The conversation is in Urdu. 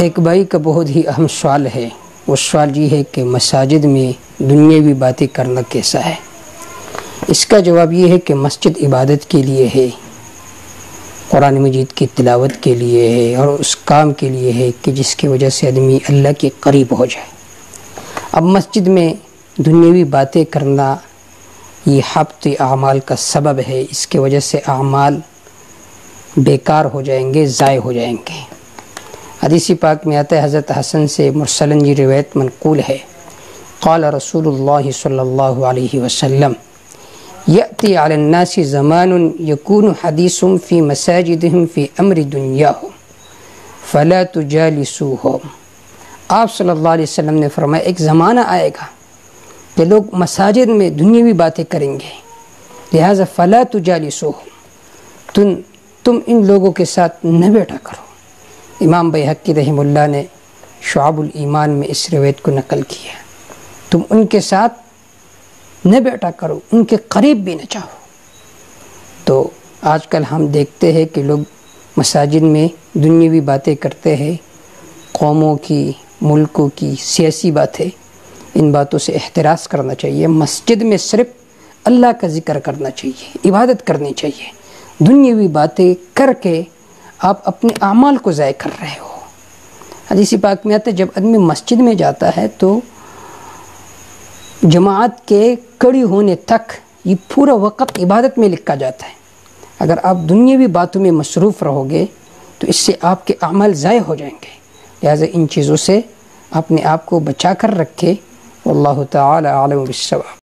ایک بھائی کا بہت ہی اہم سوال ہے. وہ سوال یہ ہے کہ مساجد میں دنیاوی باتیں کرنا کیسا ہے؟ اس کا جواب یہ ہے کہ مسجد عبادت کے لیے ہے، قرآن مجید کی تلاوت کے لیے ہے، اور اس کام کے لیے ہے کہ جس کی وجہ سے آدمی اللہ کے قریب ہو جائے. اب مسجد میں دنیاوی باتیں کرنا یہ حبط اعمال کا سبب ہے. اس کی وجہ سے اعمال بیکار ہو جائیں گے، ضائع ہو جائیں گے. حدیث پاک میں آتا ہے، حضرت حسن سے مرسلن یہ روایت منقول ہے، قال رسول اللہ صلی اللہ علیہ وسلم یأتی علی الناس زمان یکون حدیث فی مساجدہم فی امر دنیاہم فلا تجالسوہم. آپ صلی اللہ علیہ وسلم نے فرمایا ایک زمانہ آئے گا کہ لوگ مساجد میں دنیاوی باتیں کریں گے، لہذا فلا تجالسوہم، تم ان لوگوں کے ساتھ نہ بیٹھا کرو. امام بیہقی رحمہ اللہ نے شعب الایمان میں اس روایت کو نقل کیا. تم ان کے ساتھ نہ بیٹھا کرو، ان کے قریب بھی نہ چاہو. تو آج کل ہم دیکھتے ہیں کہ لوگ مساجد میں دنیاوی باتیں کرتے ہیں، قوموں کی، ملکوں کی سیاسی باتیں. ان باتوں سے احتراز کرنا چاہیے. مسجد میں صرف اللہ کا ذکر کرنا چاہیے، عبادت کرنی چاہیے. دنیاوی باتیں کر کے آپ اپنے اعمال کو ضائع کر رہے ہو. حدیث پاک میں آتا ہے جب آدمی مسجد میں جاتا ہے تو جماعت کے کڑی ہونے تک یہ پورا وقت عبادت میں لکھا جاتا ہے. اگر آپ دنیاوی باتوں میں مصروف رہو گے تو اس سے آپ کے اعمال ضائع ہو جائیں گے. لہذا ان چیزوں سے اپنے آپ کو بچا کر رکھے. واللہ تعالی اعلم بالصواب.